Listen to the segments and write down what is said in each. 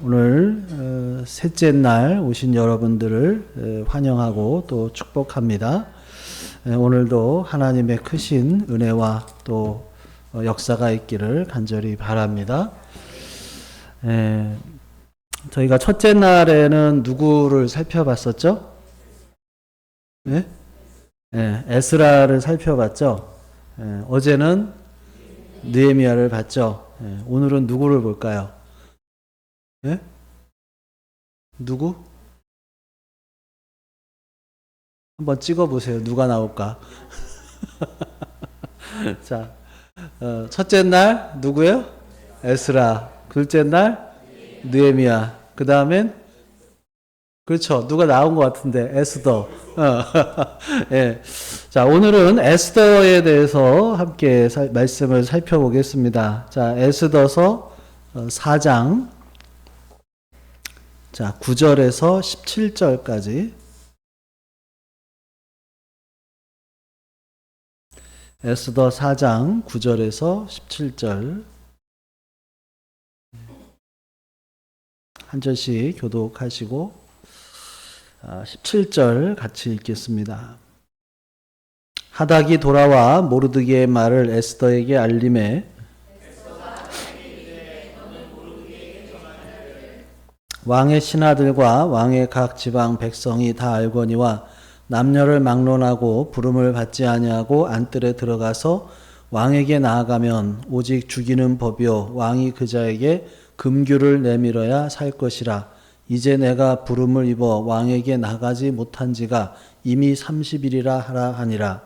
오늘 셋째 날 오신 여러분들을 환영하고 또 축복합니다. 오늘도 하나님의 크신 은혜와 또 역사가 있기를 간절히 바랍니다. 저희가 첫째 날에는 누구를 살펴봤었죠? 네? 에스라를 살펴봤죠? 어제는 느헤미야를 봤죠? 오늘은 누구를 볼까요? 예? 누구? 한번 찍어보세요. 누가 나올까? 자, 첫째 날 누구예요? 에스라. 둘째 날 느헤미야. 그 다음엔 그렇죠. 누가 나온 것 같은데 에스더. 예. 자, 오늘은 에스더에 대해서 함께 말씀을 살펴보겠습니다. 자, 에스더서 4장. 자, 9절에서 17절까지. 에스더 4장 9절에서 17절. 한 절씩 교독하시고 17절 같이 읽겠습니다. 하닥이 돌아와 모르드게의 말을 에스더에게 알림해 왕의 신하들과 왕의 각 지방 백성이 다 알거니와 남녀를 막론하고 부름을 받지 아니하고 안뜰에 들어가서 왕에게 나아가면 오직 죽이는 법이요 왕이 그자에게 금규를 내밀어야 살 것이라. 이제 내가 부름을 입어 왕에게 나가지 못한 지가 이미 30일이라 하라 하니라.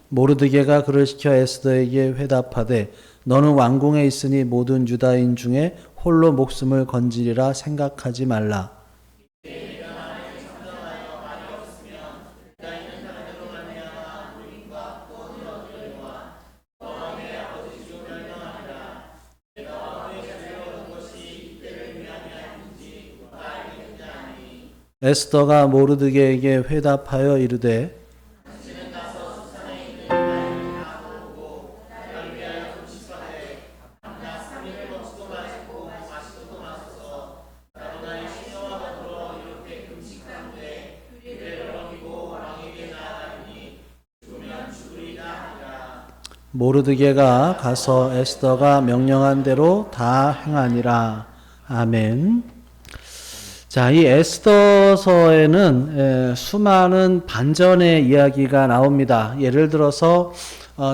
모르드게가 그를 시켜 에스더에게 회답하되 너는 왕궁에 있으니 모든 유다인 중에 홀로 목숨을 건지리라 생각하지 말라. 에스더가 모르드게에게 회답하여 이르되 모르드게가 가서 에스더가 명령한 대로 다 행하니라. 아멘. 자, 이 에스더서에는 수많은 반전의 이야기가 나옵니다. 예를 들어서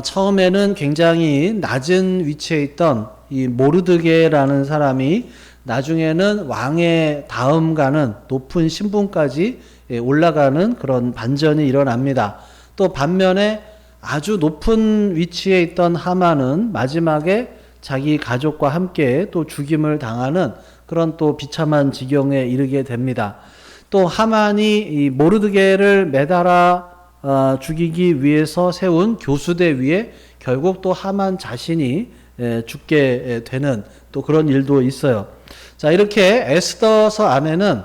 처음에는 굉장히 낮은 위치에 있던 이 모르드게라는 사람이 나중에는 왕의 다음 가는 높은 신분까지 올라가는 그런 반전이 일어납니다. 또 반면에 아주 높은 위치에 있던 하만은 마지막에 자기 가족과 함께 또 죽임을 당하는 그런 또 비참한 지경에 이르게 됩니다. 또 하만이 이 모르드게를 매달아 죽이기 위해서 세운 교수대 위에 결국 또 하만 자신이 죽게 되는 또 그런 일도 있어요. 자, 이렇게 에스더서 안에는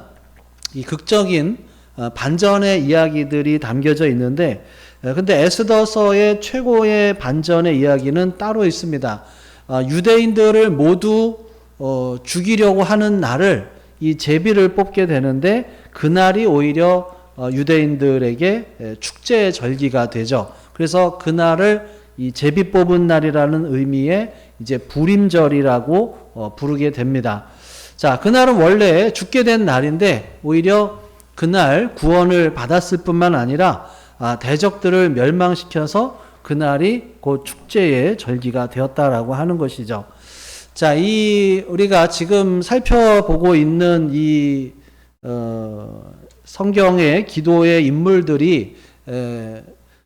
이 극적인 반전의 이야기들이 담겨져 있는데, 근데 에스더서의 최고의 반전의 이야기는 따로 있습니다. 유대인들을 모두 죽이려고 하는 날을 이 제비를 뽑게 되는데 그날이 오히려 유대인들에게 축제의 절기가 되죠. 그래서 그날을 이 제비 뽑은 날이라는 의미의 이제 부림절이라고 부르게 됩니다. 자, 그날은 원래 죽게 된 날인데 오히려 그날 구원을 받았을 뿐만 아니라 대적들을 멸망시켜서 그날이 곧 축제의 절기가 되었다라고 하는 것이죠. 자, 우리가 지금 살펴보고 있는 이 성경의 기도의 인물들이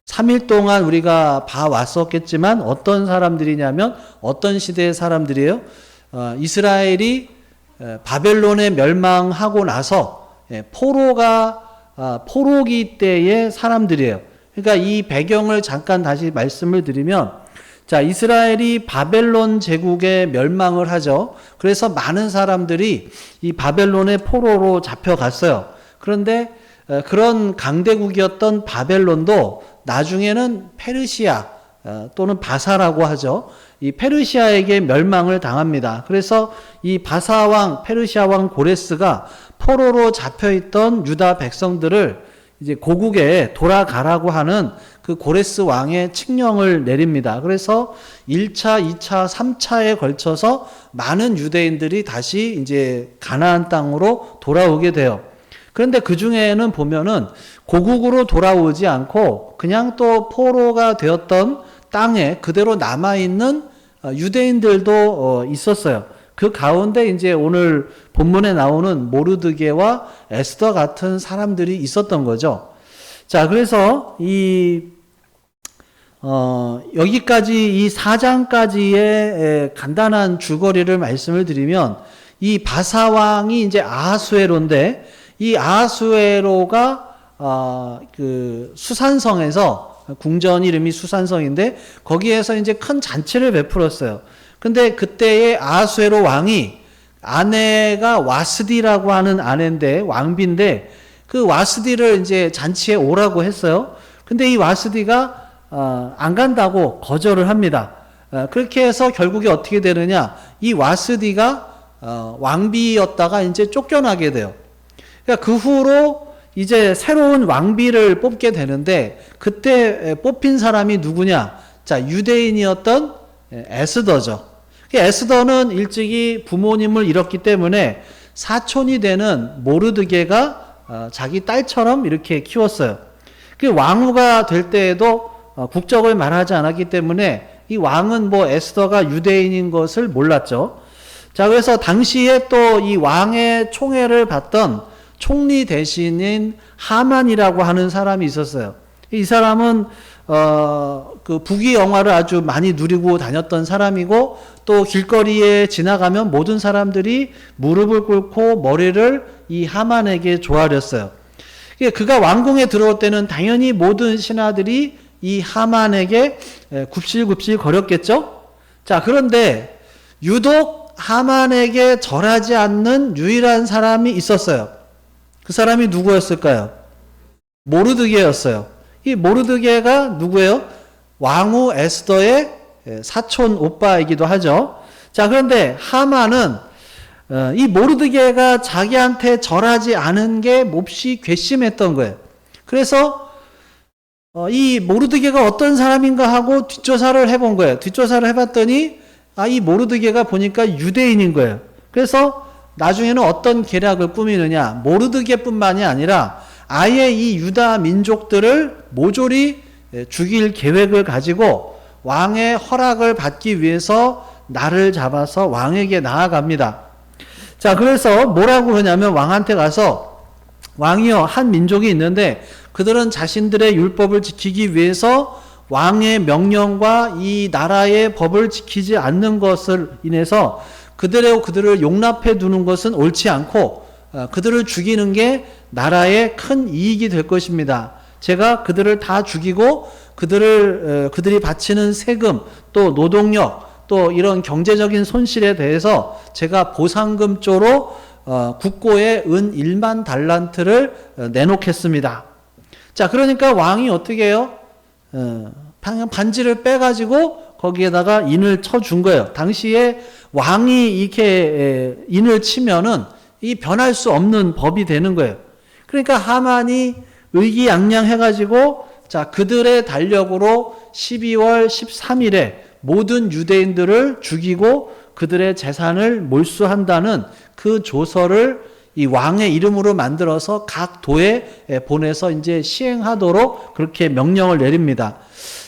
3일 동안 우리가 봐왔었겠지만 어떤 사람들이냐면 어떤 시대의 사람들이에요? 이스라엘이 바벨론에 멸망하고 나서 포로기 때의 사람들이에요. 그러니까 이 배경을 잠깐 다시 말씀을 드리면, 자, 이스라엘이 바벨론 제국에 멸망을 하죠. 그래서 많은 사람들이 이 바벨론의 포로로 잡혀갔어요. 그런데 그런 강대국이었던 바벨론도 나중에는 페르시아 또는 바사라고 하죠. 이 페르시아에게 멸망을 당합니다. 그래서 이 바사왕, 페르시아 왕 고레스가 포로로 잡혀있던 유다 백성들을 이제 고국에 돌아가라고 하는 그 고레스 왕의 칙령을 내립니다. 그래서 1차, 2차, 3차에 걸쳐서 많은 유대인들이 다시 이제 가나안 땅으로 돌아오게 돼요. 그런데 그 중에는 보면은 고국으로 돌아오지 않고 그냥 또 포로가 되었던 땅에 그대로 남아있는 유대인들도 있었어요. 그 가운데 이제 오늘 본문에 나오는 모르드게와 에스더 같은 사람들이 있었던 거죠. 자, 그래서 여기까지 이 4장까지의 간단한 줄거리를 말씀을 드리면 이 바사왕이 이제 아하수에로인데 이 아하수에로가 그 수산성에서 궁전 이름이 수산성인데 거기에서 이제 큰 잔치를 베풀었어요. 근데 그때의 아하수에로 왕이 아내가 와스디라고 하는 아내인데 왕비인데 그 와스디를 이제 잔치에 오라고 했어요. 근데 이 와스디가 안 간다고 거절을 합니다. 그렇게 해서 결국에 어떻게 되느냐? 이 와스디가 왕비였다가 이제 쫓겨나게 돼요. 그러니까 그 후로 이제 새로운 왕비를 뽑게 되는데 그때 뽑힌 사람이 누구냐? 자, 유대인이었던 에스더죠. 에스더는 일찍이 부모님을 잃었기 때문에 사촌이 되는 모르드게가 자기 딸처럼 이렇게 키웠어요. 그 왕후가 될 때에도 국적을 말하지 않았기 때문에 이 왕은 뭐 에스더가 유대인인 것을 몰랐죠. 자, 그래서 당시에 또 이 왕의 총애를 받던 총리 대신인 하만이라고 하는 사람이 있었어요. 이 사람은 그 부귀 영화를 아주 많이 누리고 다녔던 사람이고 또 길거리에 지나가면 모든 사람들이 무릎을 꿇고 머리를 이 하만에게 조아렸어요. 그가 왕궁에 들어올 때는 당연히 모든 신하들이 이 하만에게 굽실굽실 거렸겠죠? 자, 그런데 유독 하만에게 절하지 않는 유일한 사람이 있었어요. 그 사람이 누구였을까요? 모르드게였어요. 이 모르드게가 누구예요? 왕후 에스더의 사촌 오빠이기도 하죠. 자, 그런데 하만은 이 모르드게가 자기한테 절하지 않은 게 몹시 괘씸했던 거예요. 그래서 이 모르드게가 어떤 사람인가 하고 뒷조사를 해본 거예요. 뒷조사를 해봤더니 이 모르드게가 보니까 유대인인 거예요. 그래서 나중에는 어떤 계략을 꾸미느냐? 모르드게뿐만이 아니라 아예 이 유다 민족들을 모조리 죽일 계획을 가지고 왕의 허락을 받기 위해서 날을 잡아서 왕에게 나아갑니다. 자, 그래서 뭐라고 그러냐면 왕한테 가서 왕이여, 한 민족이 있는데 그들은 자신들의 율법을 지키기 위해서 왕의 명령과 이 나라의 법을 지키지 않는 것을 인해서 그들을 용납해 두는 것은 옳지 않고 그들을 죽이는 게 나라의 큰 이익이 될 것입니다. 제가 그들을 다 죽이고 그들이 바치는 세금, 또 노동력, 또 이런 경제적인 손실에 대해서 제가 보상금조로 국고에 은 1만 달란트를 내놓겠습니다. 자, 그러니까 왕이 어떻게 해요? 반지를 빼가지고 거기에다가 인을 쳐준 거예요. 당시에 왕이 이렇게 인을 치면은 이 변할 수 없는 법이 되는 거예요. 그러니까 하만이 의기양양해가지고 자, 그들의 달력으로 12월 13일에 모든 유대인들을 죽이고 그들의 재산을 몰수한다는 그 조서를 이 왕의 이름으로 만들어서 각 도에 보내서 이제 시행하도록 그렇게 명령을 내립니다.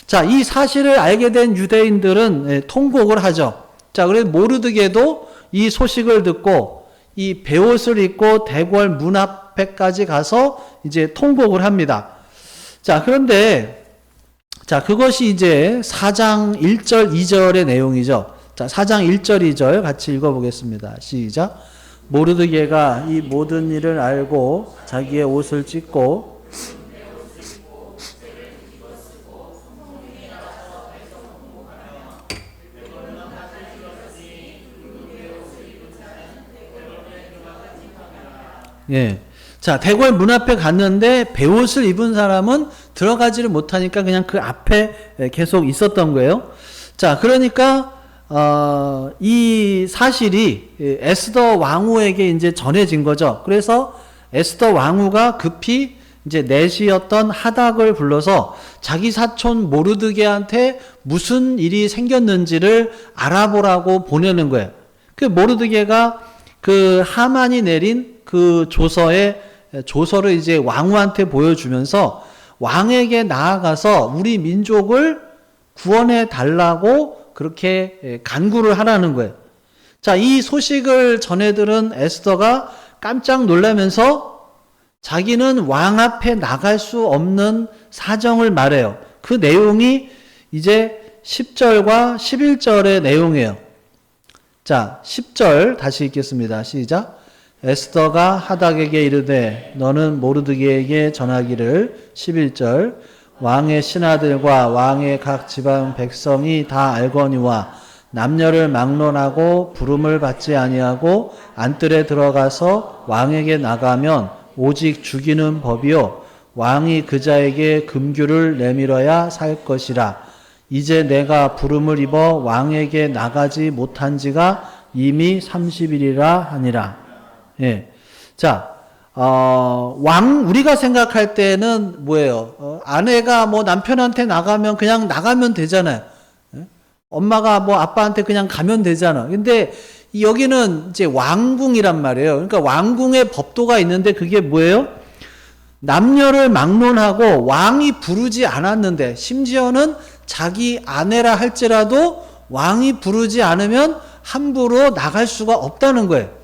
자, 이 사실을 알게 된 유대인들은 통곡을 하죠. 자, 그래서 모르드게도 이 소식을 듣고 이 베옷을 입고 대궐 문 앞에까지 가서 이제 통곡을 합니다. 자, 그런데 자, 그것이 이제 4장 1절 2절의 내용이죠. 자, 4장 1절 2절 같이 읽어보겠습니다. 시작. 모르드게가 이 모든 일을 알고 자기의 옷을 찢고 예. 자, 대궐 문 앞에 갔는데 베옷을 입은 사람은 들어가지를 못하니까 그냥 그 앞에 계속 있었던 거예요. 자, 그러니까 이 사실이 에스더 왕후에게 이제 전해진 거죠. 그래서 에스더 왕후가 급히 이제 내시였던 하닥을 불러서 자기 사촌 모르드게한테 무슨 일이 생겼는지를 알아보라고 보내는 거예요. 그 모르드게가 그 하만이 내린 그 조서를 이제 왕후한테 보여주면서 왕에게 나아가서 우리 민족을 구원해 달라고 그렇게 간구를 하라는 거예요. 자, 이 소식을 전해 들은 에스더가 깜짝 놀라면서 자기는 왕 앞에 나갈 수 없는 사정을 말해요. 그 내용이 이제 10절과 11절의 내용이에요. 자, 10절 다시 읽겠습니다. 시작. 에스더가 하닥에게 이르되 너는 모르드게에게 전하기를 11절 왕의 신하들과 왕의 각 지방 백성이 다 알거니와 남녀를 막론하고 부름을 받지 아니하고 안뜰에 들어가서 왕에게 나가면 오직 죽이는 법이요 왕이 그자에게 금규를 내밀어야 살 것이라. 이제 내가 부름을 입어 왕에게 나가지 못한 지가 이미 30일이라 하니라. 예. 자, 우리가 생각할 때는 뭐예요? 아내가 뭐 남편한테 나가면 그냥 나가면 되잖아요. 예? 엄마가 뭐 아빠한테 그냥 가면 되잖아. 근데 여기는 이제 왕궁이란 말이에요. 그러니까 왕궁의 법도가 있는데 그게 뭐예요? 남녀를 막론하고 왕이 부르지 않았는데 심지어는 자기 아내라 할지라도 왕이 부르지 않으면 함부로 나갈 수가 없다는 거예요.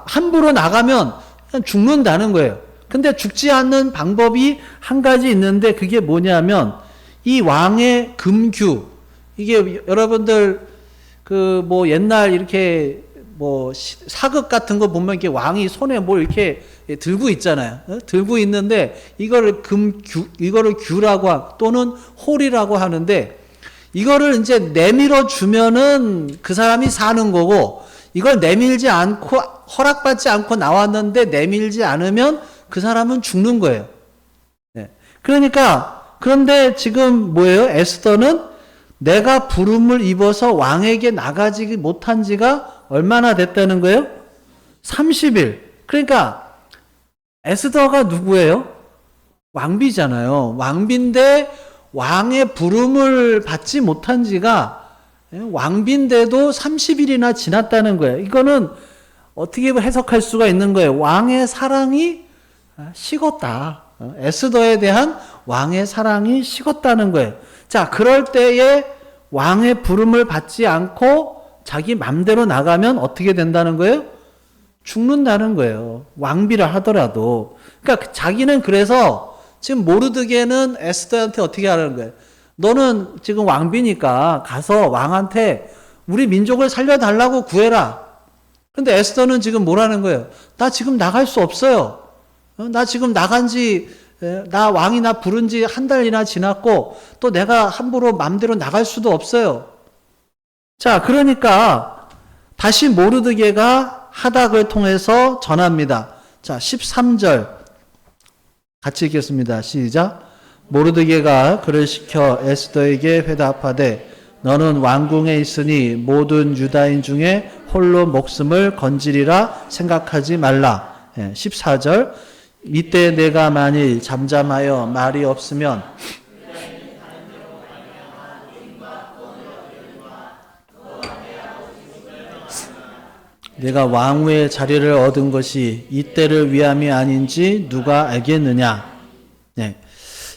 함부로 나가면 그냥 죽는다는 거예요. 근데 죽지 않는 방법이 한 가지 있는데 그게 뭐냐면 이 왕의 금규, 이게 여러분들 그 뭐 옛날 이렇게 뭐 사극 같은 거 보면 이렇게 왕이 손에 뭘 이렇게 들고 있잖아요. 들고 있는데 이거를 이거를 규라고 또는 홀이라고 하는데 이거를 이제 내밀어 주면은 그 사람이 사는 거고 이걸 내밀지 않고 허락받지 않고 나왔는데 내밀지 않으면 그 사람은 죽는 거예요. 네. 그런데 지금 뭐예요? 에스더는 내가 부름을 입어서 왕에게 나가지 못한 지가 얼마나 됐다는 거예요? 30일. 그러니까 에스더가 누구예요? 왕비잖아요. 왕비인데 왕의 부름을 받지 못한 지가 왕비인데도 30일이나 지났다는 거예요. 이거는 어떻게 해석할 수가 있는 거예요? 왕의 사랑이 식었다. 에스더에 대한 왕의 사랑이 식었다는 거예요. 자, 그럴 때에 왕의 부름을 받지 않고 자기 맘대로 나가면 어떻게 된다는 거예요? 죽는다는 거예요. 왕비라 하더라도. 그러니까 자기는 그래서 지금 모르드게는 에스더한테 어떻게 하라는 거예요? 너는 지금 왕비니까 가서 왕한테 우리 민족을 살려달라고 구해라. 근데 에스더는 지금 뭐라는 거예요? 나 지금 나갈 수 없어요. 나 지금 나 왕이 나 부른 지 한 달이나 지났고 또 내가 함부로 맘대로 나갈 수도 없어요. 자, 그러니까 다시 모르드게가 하닥을 통해서 전합니다. 자, 13절 같이 읽겠습니다. 시작. 모르드게가 그를 시켜 에스더에게 회답하되 너는 왕궁에 있으니 모든 유다인 중에 홀로 목숨을 건지리라 생각하지 말라. 14절 이때 내가 만일 잠잠하여 말이 없으면 내가 왕후의 자리를 얻은 것이 이때를 위함이 아닌지 누가 알겠느냐. 네.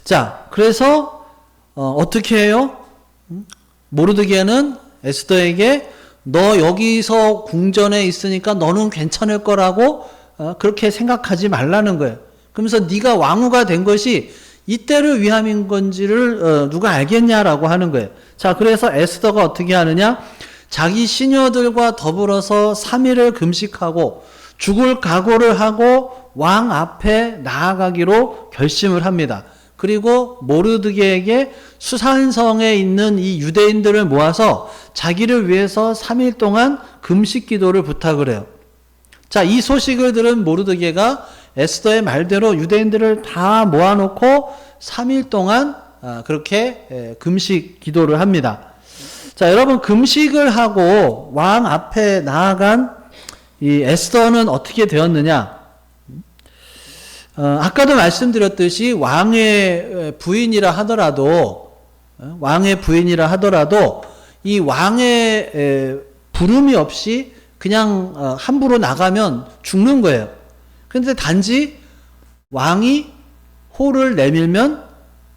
자, 그래서 어떻게 해요? 모르드게는 에스더에게 너 여기서 궁전에 있으니까 너는 괜찮을 거라고 그렇게 생각하지 말라는 거예요. 그러면서 네가 왕후가 된 것이 이때를 위함인 건지를 누가 알겠냐라고 하는 거예요. 자, 그래서 에스더가 어떻게 하느냐? 자기 시녀들과 더불어서 3일을 금식하고 죽을 각오를 하고 왕 앞에 나아가기로 결심을 합니다. 그리고 모르드게에게 수산성에 있는 이 유대인들을 모아서 자기를 위해서 3일 동안 금식 기도를 부탁을 해요. 자, 이 소식을 들은 모르드게가 에스더의 말대로 유대인들을 다 모아놓고 3일 동안 그렇게 금식 기도를 합니다. 자, 여러분 금식을 하고 왕 앞에 나아간 이 에스더는 어떻게 되었느냐? 아까도 말씀드렸듯이 왕의 부인이라 하더라도 이 왕의 부름이 없이 그냥 함부로 나가면 죽는 거예요. 그런데 단지 왕이 호를 내밀면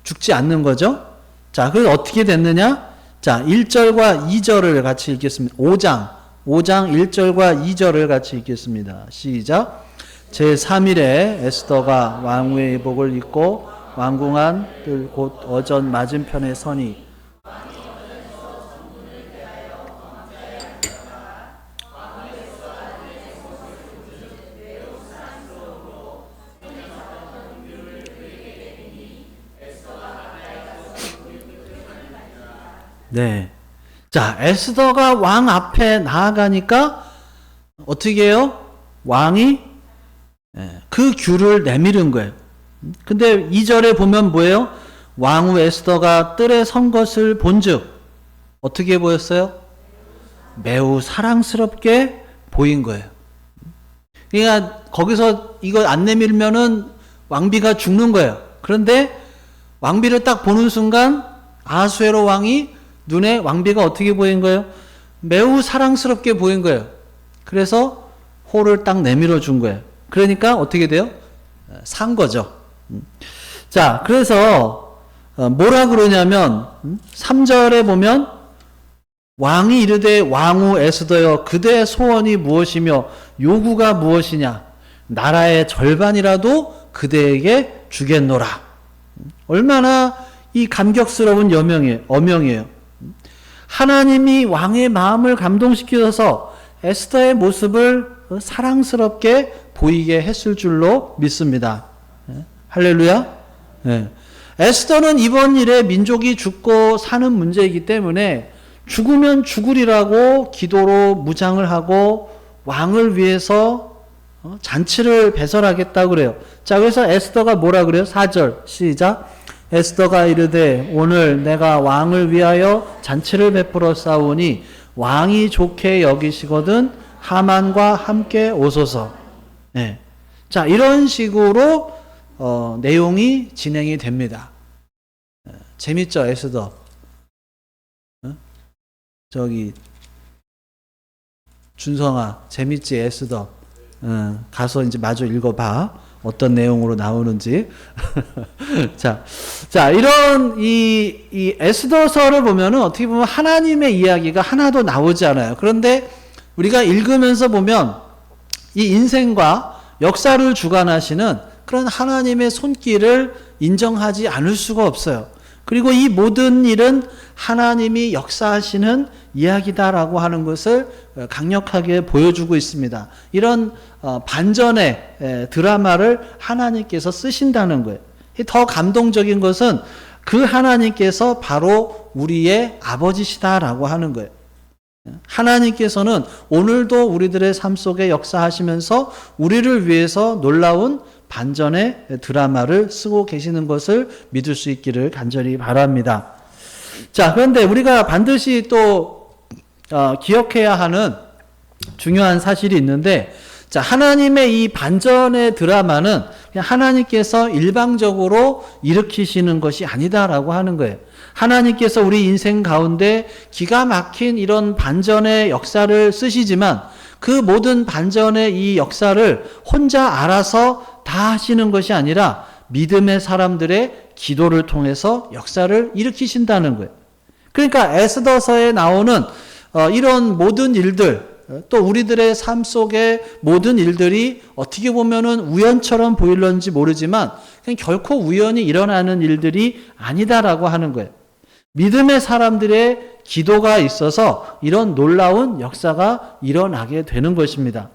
죽지 않는 거죠. 자, 그래서 어떻게 됐느냐? 자, 1절과 2절을 같이 읽겠습니다. 5장 1절과 2절을 같이 읽겠습니다. 시작. 제3일에 에스더가 왕후의 의복을 입고 왕궁안 뜰 곧 어전 맞은편에 서니 네. 자, 에스더가 왕 앞에 나아가니까 어떻게 해요? 왕이 그 귤을 내밀은 거예요. 근데 2절에 보면 뭐예요? 왕후 에스더가 뜰에 선 것을 본즉 어떻게 보였어요? 매우 사랑스럽게 보인 거예요. 그러니까 거기서 이거 안 내밀면은 왕비가 죽는 거예요. 그런데 왕비를 딱 보는 순간 아하수에로 왕이 눈에 왕비가 어떻게 보인 거예요? 매우 사랑스럽게 보인 거예요. 그래서 호를 딱 내밀어 준 거예요. 그러니까 어떻게 돼요? 산 거죠. 자, 그래서 뭐라 그러냐면 3절에 보면 왕이 이르되 왕후 에스더여 그대의 소원이 무엇이며 요구가 무엇이냐 나라의 절반이라도 그대에게 주겠노라. 얼마나 이 감격스러운 어명이에요. 하나님이 왕의 마음을 감동시켜서 에스더의 모습을 사랑스럽게 보이게 했을 줄로 믿습니다. 할렐루야. 에스더는 이번 일에 민족이 죽고 사는 문제이기 때문에 죽으면 죽으리라고 기도로 무장을 하고 왕을 위해서 잔치를 배설하겠다고 그래요. 자, 그래서 에스더가 뭐라 그래요? 4절 시작. 에스더가 이르되 오늘 내가 왕을 위하여 잔치를 베풀어 싸우니 왕이 좋게 여기시거든 하만과 함께 오소서. 네. 자, 이런 식으로 내용이 진행이 됩니다. 재밌죠, 에스더? 저기 준성아, 재밌지, 에스더? 가서 이제 마저 읽어봐. 어떤 내용으로 나오는지. 자, 이런 이 에스더서를 보면은 어떻게 보면 하나님의 이야기가 하나도 나오지 않아요. 그런데 우리가 읽으면서 보면 이 인생과 역사를 주관하시는 그런 하나님의 손길을 인정하지 않을 수가 없어요. 그리고 이 모든 일은 하나님이 역사하시는 이야기다라고 하는 것을 강력하게 보여주고 있습니다. 이런 반전의 드라마를 하나님께서 쓰신다는 거예요. 더 감동적인 것은 그 하나님께서 바로 우리의 아버지시다라고 하는 거예요. 하나님께서는 오늘도 우리들의 삶 속에 역사하시면서 우리를 위해서 놀라운 반전의 드라마를 쓰고 계시는 것을 믿을 수 있기를 간절히 바랍니다. 자, 그런데 우리가 반드시 또 기억해야 하는 중요한 사실이 있는데, 자, 하나님의 이 반전의 드라마는 그냥 하나님께서 일방적으로 일으키시는 것이 아니다라고 하는 거예요. 하나님께서 우리 인생 가운데 기가 막힌 이런 반전의 역사를 쓰시지만 그 모든 반전의 이 역사를 혼자 알아서 다 하시는 것이 아니라 믿음의 사람들의 기도를 통해서 역사를 일으키신다는 거예요. 그러니까 에스더서에 나오는 이런 모든 일들, 또 우리들의 삶 속의 모든 일들이 어떻게 보면은 우연처럼 보일런지 모르지만 그냥 결코 우연히 일어나는 일들이 아니다라고 하는 거예요. 믿음의 사람들의 기도가 있어서 이런 놀라운 역사가 일어나게 되는 것입니다.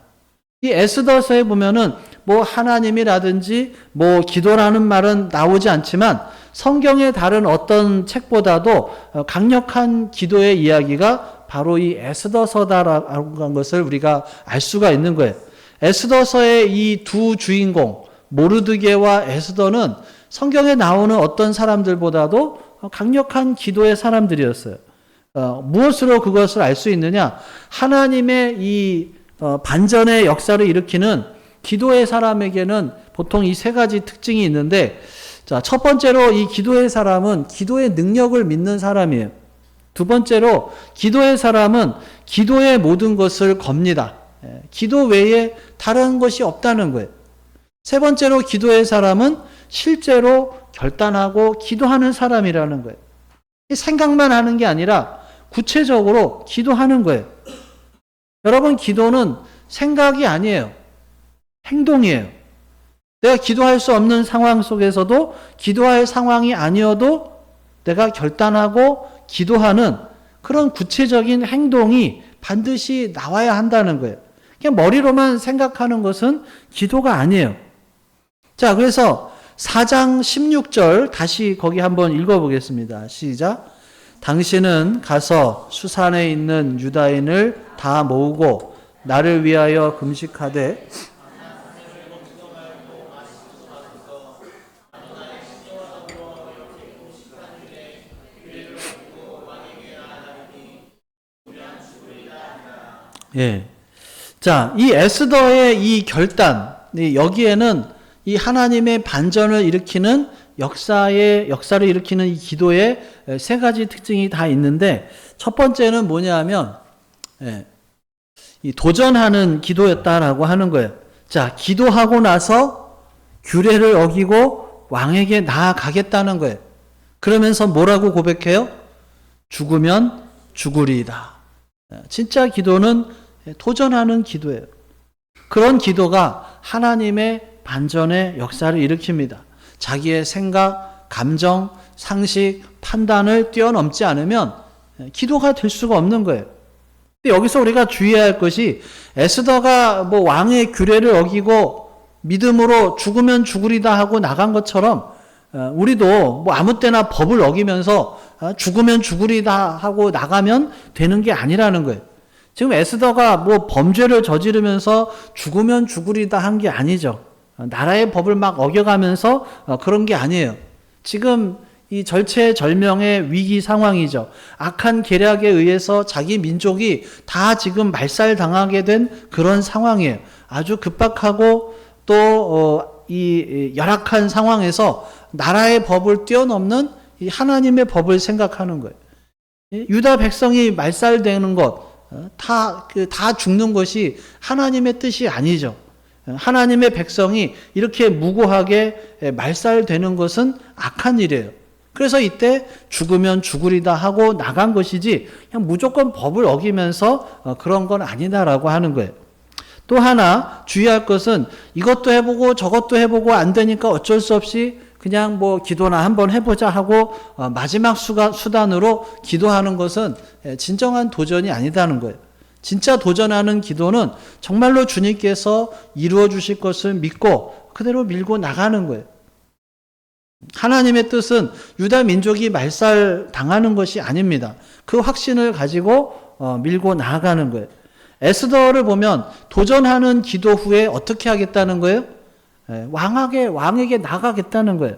이 에스더서에 보면은 뭐 하나님이라든지 뭐 기도라는 말은 나오지 않지만 성경의 다른 어떤 책보다도 강력한 기도의 이야기가 바로 이 에스더서다라는 것을 우리가 알 수가 있는 거예요. 에스더서의 이 두 주인공 모르드게와 에스더는 성경에 나오는 어떤 사람들보다도 강력한 기도의 사람들이었어요. 무엇으로 그것을 알 수 있느냐? 하나님의 이 반전의 역사를 일으키는 기도의 사람에게는 보통 이 세 가지 특징이 있는데, 자, 첫 번째로 이 기도의 사람은 기도의 능력을 믿는 사람이에요. 두 번째로 기도의 사람은 기도의 모든 것을 겁니다. 기도 외에 다른 것이 없다는 거예요. 세 번째로 기도의 사람은 실제로 결단하고 기도하는 사람이라는 거예요. 생각만 하는 게 아니라 구체적으로 기도하는 거예요. 여러분, 기도는 생각이 아니에요. 행동이에요. 내가 기도할 수 없는 상황 속에서도 기도할 상황이 아니어도 내가 결단하고 기도하는 그런 구체적인 행동이 반드시 나와야 한다는 거예요. 그냥 머리로만 생각하는 것은 기도가 아니에요. 자, 그래서 4장 16절 다시 거기 한번 읽어보겠습니다. 시작. 당신은 가서 수산에 있는 유다인을 다 모으고 나를 위하여 금식하되 예. 자, 이 에스더의 이 결단, 여기에는 이 하나님의 반전을 일으키는 역사를 일으키는 이 기도의 세 가지 특징이 다 있는데, 첫 번째는 뭐냐 하면, 이 도전하는 기도였다라고 하는 거예요. 자, 기도하고 나서 규례를 어기고 왕에게 나아가겠다는 거예요. 그러면서 뭐라고 고백해요? 죽으면 죽으리이다. 진짜 기도는 도전하는 기도예요. 그런 기도가 하나님의 반전의 역사를 일으킵니다. 자기의 생각, 감정, 상식, 판단을 뛰어넘지 않으면 기도가 될 수가 없는 거예요. 근데 여기서 우리가 주의해야 할 것이 에스더가 뭐 왕의 규례를 어기고 믿음으로 죽으면 죽으리다 하고 나간 것처럼 우리도 뭐 아무 때나 법을 어기면서 죽으면 죽으리다 하고 나가면 되는 게 아니라는 거예요. 지금 에스더가 뭐 범죄를 저지르면서 죽으면 죽으리다 한 게 아니죠. 나라의 법을 막 어겨가면서 그런 게 아니에요. 지금 이 절체절명의 위기 상황이죠. 악한 계략에 의해서 자기 민족이 다 지금 말살당하게 된 그런 상황이에요. 아주 급박하고 또 이 열악한 상황에서 나라의 법을 뛰어넘는 이 하나님의 법을 생각하는 거예요. 유다 백성이 말살되는 것, 다 죽는 것이 하나님의 뜻이 아니죠. 하나님의 백성이 이렇게 무고하게 말살되는 것은 악한 일이에요. 그래서 이때 죽으면 죽으리다 하고 나간 것이지 그냥 무조건 법을 어기면서 그런 건 아니다라고 하는 거예요. 또 하나 주의할 것은 이것도 해보고 저것도 해보고 안 되니까 어쩔 수 없이 그냥 뭐 기도나 한번 해보자 하고 마지막 수단으로 기도하는 것은 진정한 도전이 아니다는 거예요. 진짜 도전하는 기도는 정말로 주님께서 이루어 주실 것을 믿고 그대로 밀고 나가는 거예요. 하나님의 뜻은 유다 민족이 말살당하는 것이 아닙니다. 그 확신을 가지고 밀고 나아가는 거예요. 에스더를 보면 도전하는 기도 후에 어떻게 하겠다는 거예요? 왕에게 나가겠다는 거예요.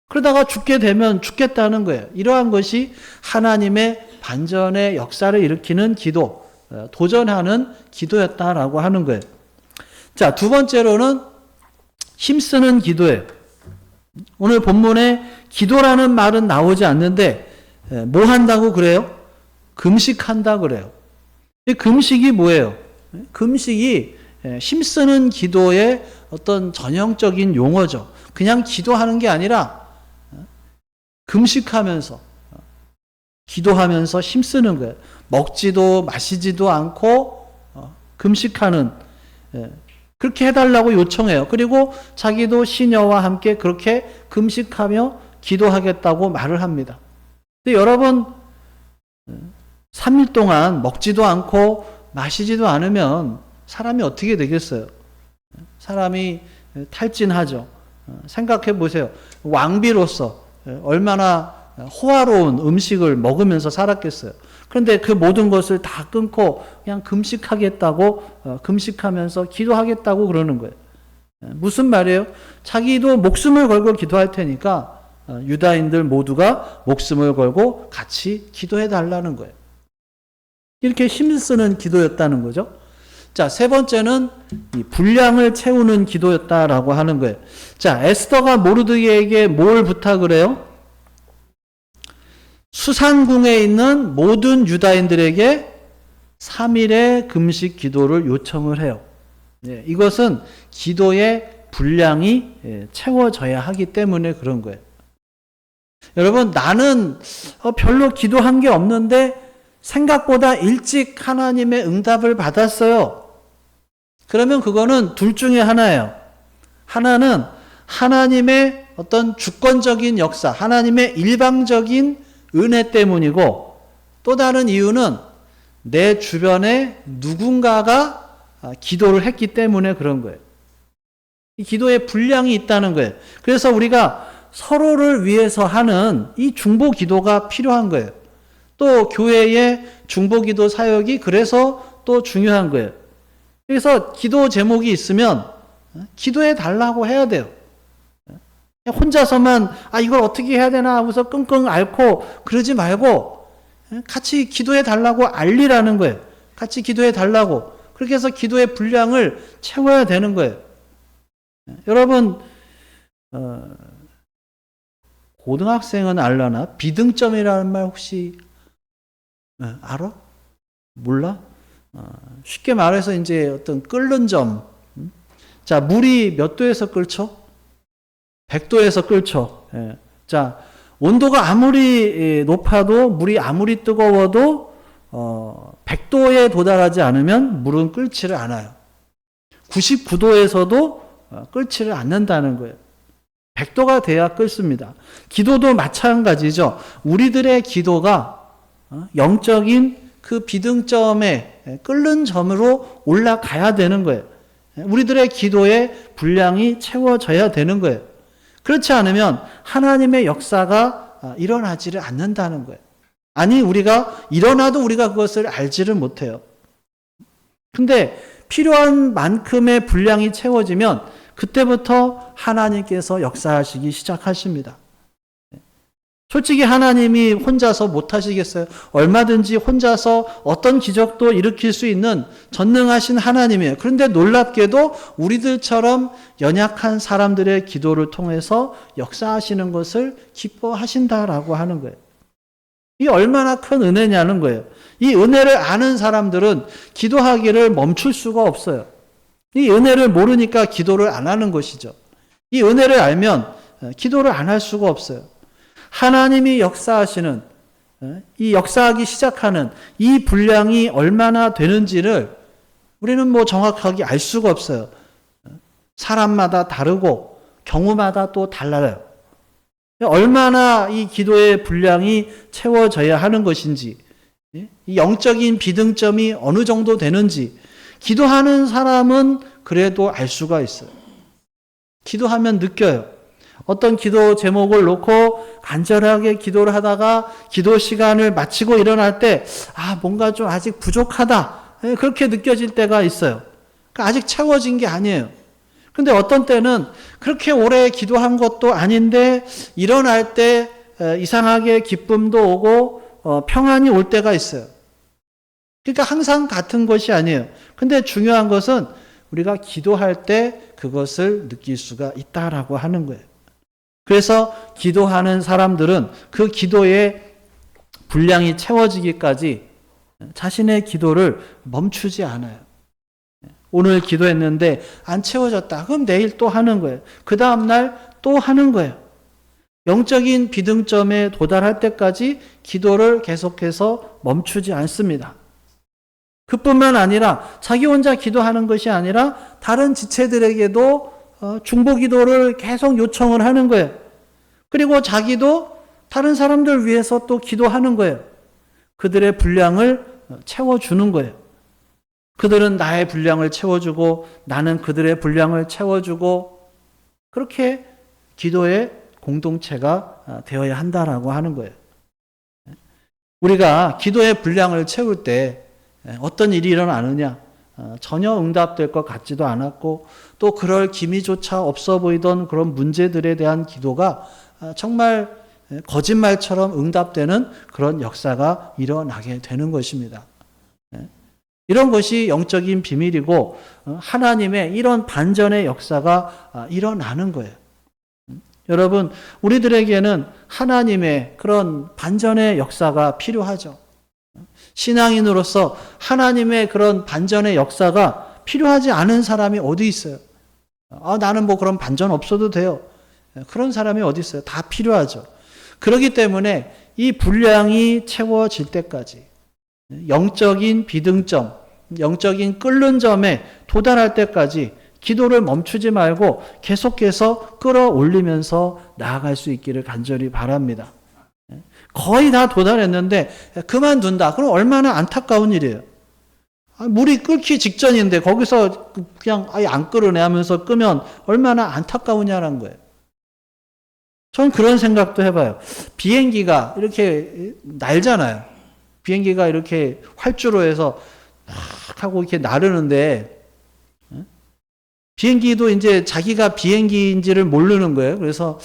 그러다가 죽게 되면 죽겠다는 거예요. 이러한 것이 하나님의 반전의 역사를 일으키는 기도, 도전하는 기도였다라고 하는 거예요. 자, 두 번째로는 힘쓰는 기도예요. 오늘 본문에 기도라는 말은 나오지 않는데 뭐 한다고 그래요? 금식한다 그래요. 이 금식이 뭐예요? 금식이 힘쓰는 기도의 어떤 전형적인 용어죠. 그냥 기도하는 게 아니라 금식하면서 기도하면서 힘쓰는 거예요. 먹지도 마시지도 않고 금식하는, 그렇게 해달라고 요청해요. 그리고 자기도 시녀와 함께 그렇게 금식하며 기도하겠다고 말을 합니다. 근데 여러분 3일 동안 먹지도 않고 마시지도 않으면 사람이 어떻게 되겠어요? 사람이 탈진하죠. 생각해 보세요. 왕비로서 얼마나 호화로운 음식을 먹으면서 살았겠어요. 그런데 그 모든 것을 다 끊고 그냥 금식하겠다고, 금식하면서 기도하겠다고 그러는 거예요. 무슨 말이에요? 자기도 목숨을 걸고 기도할 테니까 유다인들 모두가 목숨을 걸고 같이 기도해 달라는 거예요. 이렇게 힘쓰는 기도였다는 거죠. 자, 세 번째는 이 분량을 채우는 기도였다라고 하는 거예요. 자, 에스더가 모르드게에게 뭘 부탁을 해요? 수산궁에 있는 모든 유다인들에게 3일의 금식 기도를 요청을 해요. 이것은 기도의 분량이 채워져야 하기 때문에 그런 거예요. 여러분, 나는 별로 기도한 게 없는데 생각보다 일찍 하나님의 응답을 받았어요. 그러면 그거는 둘 중에 하나예요. 하나는 하나님의 어떤 주권적인 역사, 하나님의 일방적인 은혜 때문이고, 또 다른 이유는 내 주변에 누군가가 기도를 했기 때문에 그런 거예요. 이 기도의 분량이 있다는 거예요. 그래서 우리가 서로를 위해서 하는 이 중보 기도가 필요한 거예요. 또 교회의 중보 기도 사역이 그래서 또 중요한 거예요. 그래서 기도 제목이 있으면 기도해 달라고 해야 돼요. 혼자서만 이걸 어떻게 해야 되나 하고서 끙끙 앓고 그러지 말고 같이 기도해 달라고 알리라는 거예요. 같이 기도해 달라고. 그렇게 해서 기도의 분량을 채워야 되는 거예요. 여러분, 고등학생은 알려나? 비등점이라는 말 혹시 알아? 몰라? 쉽게 말해서 이제 어떤 끓는 점. 자, 물이 몇 도에서 끓죠? 100도에서 끓죠. 자, 온도가 아무리 높아도, 물이 아무리 뜨거워도 100도에 도달하지 않으면 물은 끓지를 않아요. 99도에서도 끓지를 않는다는 거예요. 100도가 돼야 끓습니다. 기도도 마찬가지죠. 우리들의 기도가 영적인 그 비등점에 끓는 점으로 올라가야 되는 거예요. 우리들의 기도의 분량이 채워져야 되는 거예요. 그렇지 않으면 하나님의 역사가 일어나지를 않는다는 거예요. 아니, 우리가 일어나도 우리가 그것을 알지를 못해요. 근데 필요한 만큼의 분량이 채워지면 그때부터 하나님께서 역사하시기 시작하십니다. 솔직히 하나님이 혼자서 못하시겠어요? 얼마든지 혼자서 어떤 기적도 일으킬 수 있는 전능하신 하나님이에요. 그런데 놀랍게도 우리들처럼 연약한 사람들의 기도를 통해서 역사하시는 것을 기뻐하신다라고 하는 거예요. 이게 얼마나 큰 은혜냐는 거예요. 이 은혜를 아는 사람들은 기도하기를 멈출 수가 없어요. 이 은혜를 모르니까 기도를 안 하는 것이죠. 이 은혜를 알면 기도를 안 할 수가 없어요. 하나님이 역사하시는, 이 역사하기 시작하는 이 분량이 얼마나 되는지를 우리는 뭐 정확하게 알 수가 없어요. 사람마다 다르고 경우마다 또 달라요. 얼마나 이 기도의 분량이 채워져야 하는 것인지, 이 영적인 비등점이 어느 정도 되는지 기도하는 사람은 그래도 알 수가 있어요. 기도하면 느껴요. 어떤 기도 제목을 놓고 간절하게 기도를 하다가 기도 시간을 마치고 일어날 때 뭔가 좀 아직 부족하다, 그렇게 느껴질 때가 있어요. 그러니까 아직 채워진 게 아니에요. 근데 어떤 때는 그렇게 오래 기도한 것도 아닌데 일어날 때 이상하게 기쁨도 오고 평안이 올 때가 있어요. 그러니까 항상 같은 것이 아니에요. 근데 중요한 것은 우리가 기도할 때 그것을 느낄 수가 있다라고 하는 거예요. 그래서 기도하는 사람들은 그 기도의 분량이 채워지기까지 자신의 기도를 멈추지 않아요. 오늘 기도했는데 안 채워졌다. 그럼 내일 또 하는 거예요. 그 다음날 또 하는 거예요. 영적인 비등점에 도달할 때까지 기도를 계속해서 멈추지 않습니다. 그뿐만 아니라 자기 혼자 기도하는 것이 아니라 다른 지체들에게도 중보 기도를 계속 요청을 하는 거예요. 그리고 자기도 다른 사람들 위해서 또 기도하는 거예요. 그들의 분량을 채워주는 거예요. 그들은 나의 분량을 채워주고 나는 그들의 분량을 채워주고 그렇게 기도의 공동체가 되어야 한다라고 하는 거예요. 우리가 기도의 분량을 채울 때 어떤 일이 일어나느냐? 전혀 응답될 것 같지도 않았고 또 그럴 기미조차 없어 보이던 그런 문제들에 대한 기도가 정말 거짓말처럼 응답되는 그런 역사가 일어나게 되는 것입니다. 이런 것이 영적인 비밀이고 하나님의 이런 반전의 역사가 일어나는 거예요. 여러분, 우리들에게는 하나님의 그런 반전의 역사가 필요하죠. 신앙인으로서 하나님의 그런 반전의 역사가 필요하지 않은 사람이 어디 있어요? 나는 뭐 그런 반전 없어도 돼요. 그런 사람이 어디 있어요? 다 필요하죠. 그렇기 때문에 이 분량이 채워질 때까지 영적인 비등점, 영적인 끓는 점에 도달할 때까지 기도를 멈추지 말고 계속해서 끌어올리면서 나아갈 수 있기를 간절히 바랍니다. 거의 다 도달했는데 그만둔다. 그럼 얼마나 안타까운 일이에요. 물이 끓기 직전인데 거기서 그냥 아예 안 끓으네 하면서 끄면 얼마나 안타까우냐는 거예요. 전 그런 생각도 해봐요. 비행기가 이렇게 날잖아요. 비행기가 이렇게 활주로 해서 막 하고 이렇게 나르는데 비행기도 이제 자기가 비행기인지를 모르는 거예요. 그래서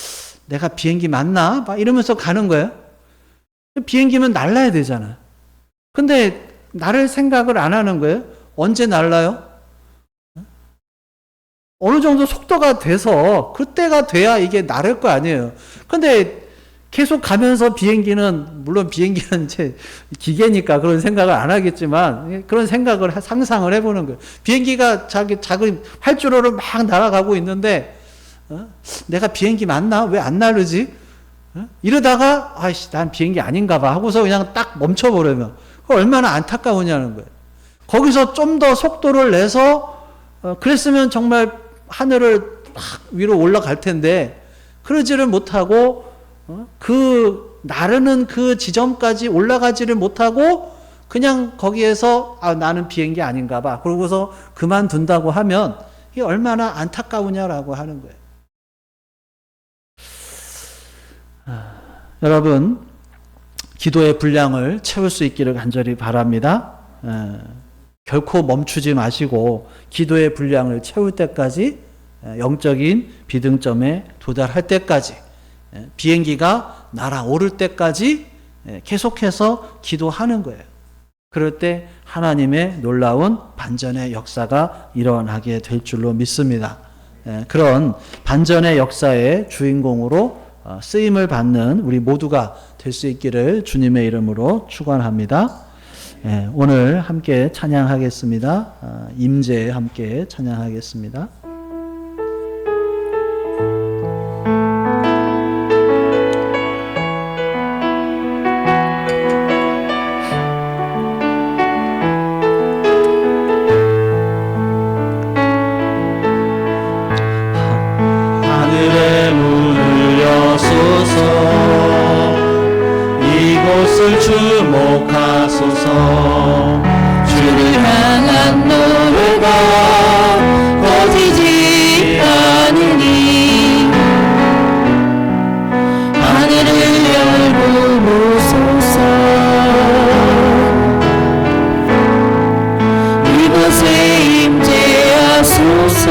내가 비행기 맞나? 막 이러면서 가는 거예요. 비행기면 날라야 되잖아요. 근데 나를 생각을 안 하는 거예요. 언제 날라요? 어느 정도 속도가 돼서 그때가 돼야 이게 나를 거 아니에요. 근데 계속 가면서 비행기는, 물론 비행기는 이제 기계니까 그런 생각을 안 하겠지만 그런 생각을 상상을 해보는 거예요. 비행기가 자기 작은 활주로를 막 날아가고 있는데 내가 비행기 맞나? 왜 안 나르지? 이러다가 아이씨 난 비행기 아닌가 봐 하고서 그냥 딱 멈춰버리면 얼마나 안타까우냐는 거예요. 거기서 좀 더 속도를 내서 그랬으면 정말 하늘을 막 위로 올라갈 텐데 그러지를 못하고 그 나르는 그 지점까지 올라가지를 못하고 그냥 거기에서 나는 비행기 아닌가 봐 그러고서 그만둔다고 하면 이게 얼마나 안타까우냐라고 하는 거예요. 여러분, 기도의 분량을 채울 수 있기를 간절히 바랍니다. 결코 멈추지 마시고 기도의 분량을 채울 때까지, 영적인 비등점에 도달할 때까지, 비행기가 날아오를 때까지 계속해서 기도하는 거예요. 그럴 때 하나님의 놀라운 반전의 역사가 일어나게 될 줄로 믿습니다. 그런 반전의 역사의 주인공으로 쓰임을 받는 우리 모두가 될 수 있기를 주님의 이름으로 축원합니다. 오늘 함께 찬양하겠습니다. 임재 함께 찬양하겠습니다. 하늘의 문을 여소서 이곳을 주목하소서 주를 향한 노래가 꺼지지 않으니 하늘을 열고 보소서 이곳에 임재하소서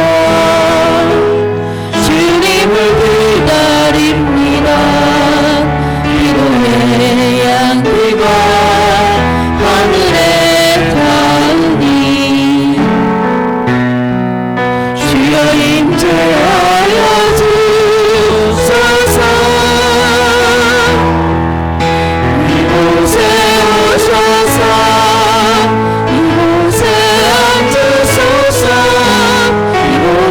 주님을 기다립니다. 기도의 양들과 하늘에 닿으니 주여 임재하여 주소서 이곳에 오셔서 이곳에 앉으소서 이곳에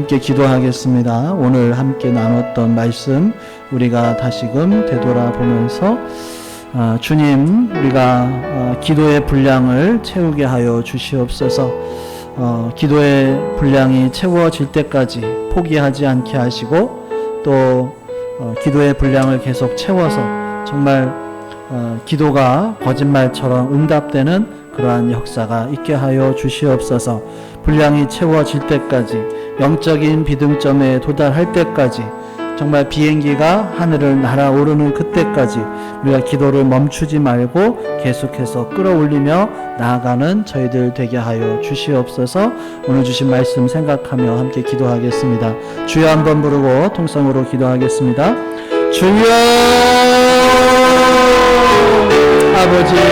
함께 기도하겠습니다. 오늘 함께 나눴던 말씀 우리가 다시금 되돌아보면서 주님, 우리가 기도의 분량을 채우게 하여 주시옵소서. 기도의 분량이 채워질 때까지 포기하지 않게 하시고 또 기도의 분량을 계속 채워서 정말 기도가 거짓말처럼 응답되는 그러한 역사가 있게 하여 주시옵소서. 분량이 채워질 때까지, 영적인 비등점에 도달할 때까지, 정말 비행기가 하늘을 날아오르는 그때까지 우리가 기도를 멈추지 말고 계속해서 끌어올리며 나아가는 저희들 되게 하여 주시옵소서. 오늘 주신 말씀 생각하며 함께 기도하겠습니다. 주여 한번 부르고 통성으로 기도하겠습니다. 주여 아버지